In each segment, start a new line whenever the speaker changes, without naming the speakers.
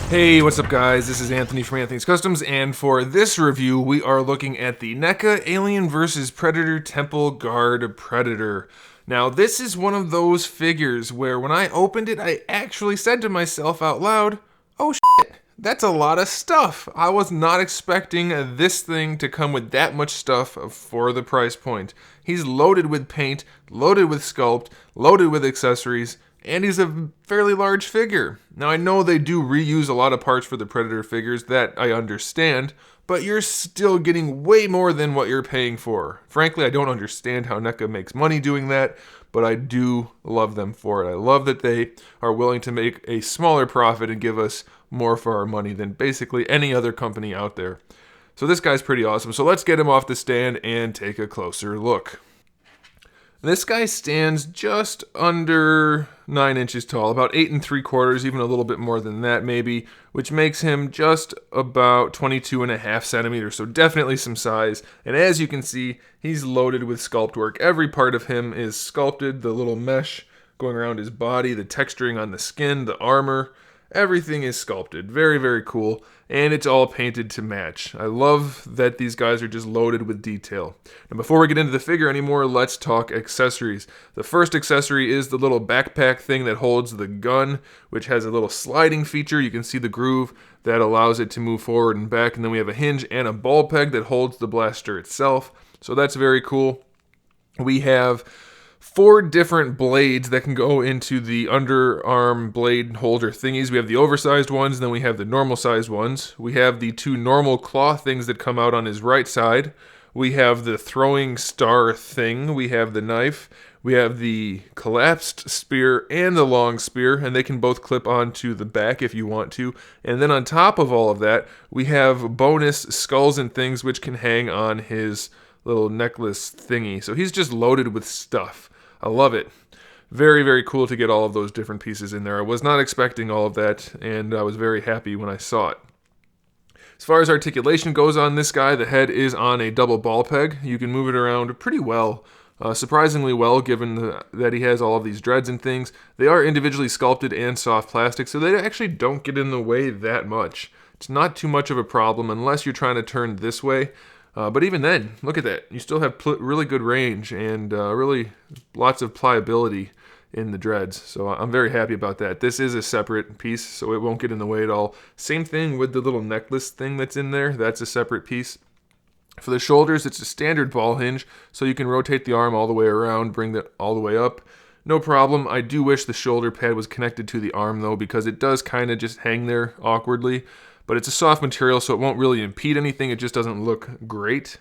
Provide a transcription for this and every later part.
Hey, what's up guys? This is Anthony from Anthony's Customs, and for this review, we are looking at the NECA Alien vs. Predator Temple Guard Predator. Now, this is one of those figures where when I opened it, I actually said to myself out loud, oh shit, that's a lot of stuff. I was not expecting this thing to come with that much stuff for the price point. He's loaded with paint, loaded with sculpt, loaded with accessories, and he's a fairly large figure. Now, I know they do reuse a lot of parts for the Predator figures, that I understand, but you're still getting way more than what you're paying for. Frankly, I don't understand how NECA makes money doing that, but I do love them for it. I love that they are willing to make a smaller profit and give us more for our money than basically any other company out there. So this guy's pretty awesome. So let's get him off the stand and take a closer look. This guy stands just under 9 inches tall, about 8 3/4, even a little bit more than that maybe, which makes him just about 22.5 centimeters, so definitely some size. And as you can see, he's loaded with sculpt work. Every part of him is sculpted, the little mesh going around his body, the texturing on the skin, the armor, everything is sculpted. Very, very cool. And it's all painted to match. I love that these guys are just loaded with detail. Now, before we get into the figure anymore, let's talk accessories. The first accessory is the little backpack thing that holds the gun, which has a little sliding feature. You can see the groove that allows it to move forward and back. And then we have a hinge and a ball peg that holds the blaster itself. So that's very cool. We have 4 different blades that can go into the underarm blade holder thingies. We have the oversized ones, and then we have the normal sized ones. We have the 2 normal claw things that come out on his right side. We have the throwing star thing. We have the knife. We have the collapsed spear and the long spear, and they can both clip onto the back if you want to. And then on top of all of that, we have bonus skulls and things which can hang on his little necklace thingy. So he's just loaded with stuff. I love it. Very, very cool to get all of those different pieces in there. I was not expecting all of that, and I was very happy when I saw it. As far as articulation goes on this guy, the head is on a double ball peg. You can move it around pretty well, surprisingly well, given that he has all of these dreads and things. They are individually sculpted and soft plastic, so they actually don't get in the way that much. It's not too much of a problem unless you're trying to turn this way. But even then, look at that. You still have really good range and really lots of pliability in the dreads. So I'm very happy about that. This is a separate piece, so it won't get in the way at all. Same thing with the little necklace thing that's in there. That's a separate piece. For the shoulders, it's a standard ball hinge, so you can rotate the arm all the way around, bring that all the way up. No problem. I do wish the shoulder pad was connected to the arm, though, because it does kind of just hang there awkwardly. But it's a soft material, so it won't really impede anything. It just doesn't look great.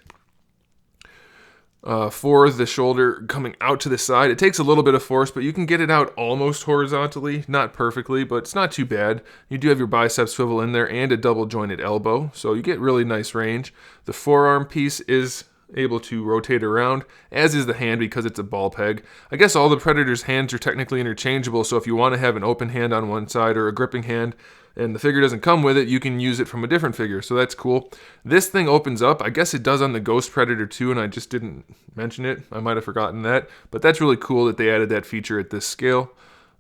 For the shoulder coming out to the side, it takes a little bit of force, but you can get it out almost horizontally. Not perfectly, but it's not too bad. You do have your bicep swivel in there and a double jointed elbow, so you get really nice range. The forearm piece is able to rotate around, as is the hand because it's a ball peg. I guess all the Predator's hands are technically interchangeable, so if you want to have an open hand on one side or a gripping hand, and the figure doesn't come with it, you can use it from a different figure, so that's cool. This thing opens up. I guess it does on the Ghost Predator too, and I just didn't mention it. I might have forgotten that, but that's really cool that they added that feature at this scale.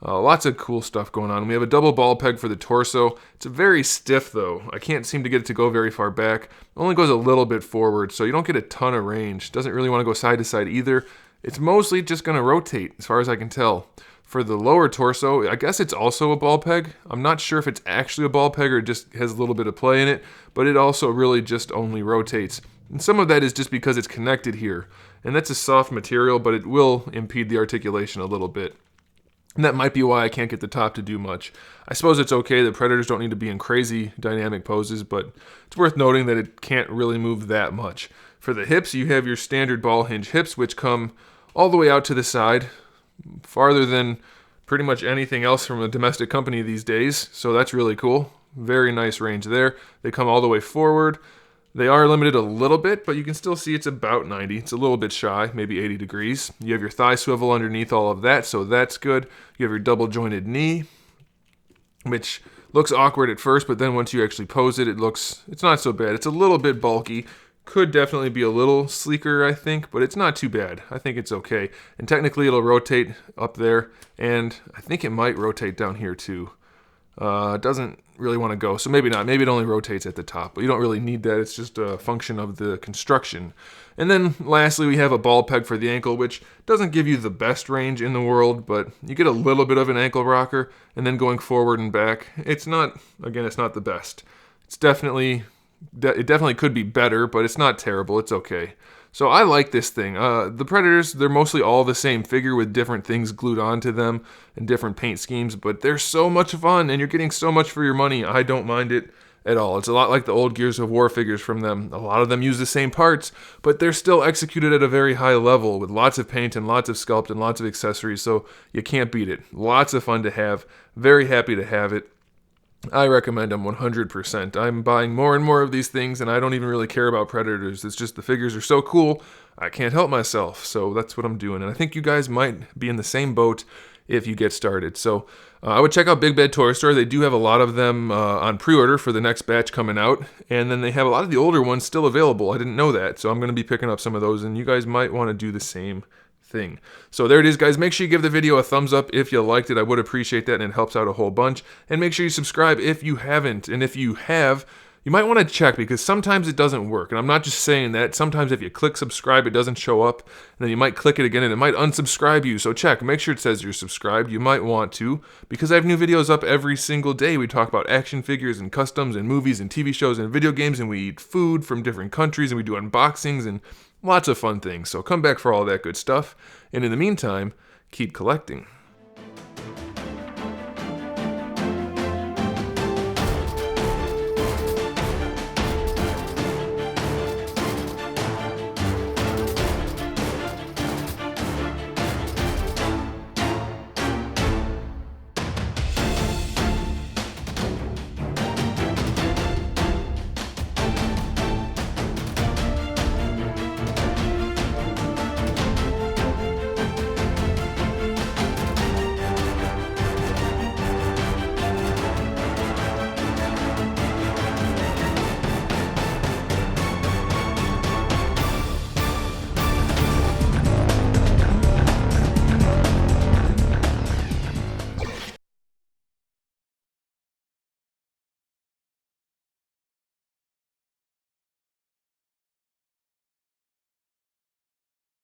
Lots of cool stuff going on. We have a double ball peg for the torso. It's very stiff though. I can't seem to get it to go very far back. It only goes a little bit forward, so you don't get a ton of range. Doesn't really want to go side to side either. It's mostly just going to rotate, as far as I can tell. For the lower torso, I guess it's also a ball peg. I'm not sure if it's actually a ball peg or it just has a little bit of play in it, but it also really just only rotates. And some of that is just because it's connected here. And that's a soft material, but it will impede the articulation a little bit. And that might be why I can't get the top to do much. I suppose it's okay, the Predators don't need to be in crazy dynamic poses, but it's worth noting that it can't really move that much. For the hips, you have your standard ball hinge hips, which come all the way out to the side, farther than pretty much anything else from a domestic company these days, so that's really cool. Very nice range there. They come all the way forward. They are limited a little bit, but you can still see it's about 90. It's a little bit shy, maybe 80 degrees. You have your thigh swivel underneath all of that, so that's good. You have your double jointed knee, which looks awkward at first, but then once you actually pose it, it's not so bad. It's a little bit bulky. Could definitely be a little sleeker, I think, but it's not too bad. I think it's okay. And technically it'll rotate up there, and I think it might rotate down here too. doesn't really want to go. So maybe not. Maybe it only rotates at the top, but you don't really need that. It's just a function of the construction. And then lastly, we have a ball peg for the ankle, which doesn't give you the best range in the world, but you get a little bit of an ankle rocker. And then going forward and back, it's not the best. It definitely could be better, but it's not terrible. It's okay. So I like this thing. The Predators, they're mostly all the same figure with different things glued onto them and different paint schemes, but they're so much fun and you're getting so much for your money. I don't mind it at all. It's a lot like the old Gears of War figures from them. A lot of them use the same parts, but they're still executed at a very high level with lots of paint and lots of sculpt and lots of accessories, so you can't beat it. Lots of fun to have. Very happy to have it. I recommend them 100%. I'm buying more and more of these things, and I don't even really care about Predators. It's just the figures are so cool, I can't help myself. So that's what I'm doing, and I think you guys might be in the same boat if you get started. So I would check out Big Bad Toy Store. They do have a lot of them on pre-order for the next batch coming out, and then they have a lot of the older ones still available. I didn't know that, so I'm going to be picking up some of those, and you guys might want to do the same thing. So there it is, guys. Make sure you give the video a thumbs up if you liked it. I would appreciate that, and it helps out a whole bunch. And make sure you subscribe if you haven't. And if you have, you might want to check, because sometimes it doesn't work. And I'm not just saying that. Sometimes if you click subscribe, it doesn't show up. And then you might click it again, and it might unsubscribe you. So check. Make sure it says you're subscribed. You might want to, because I have new videos up every single day. We talk about action figures and customs and movies and TV shows and video games, and we eat food from different countries, and we do unboxings and lots of fun things. So come back for all that good stuff. And in the meantime, keep collecting.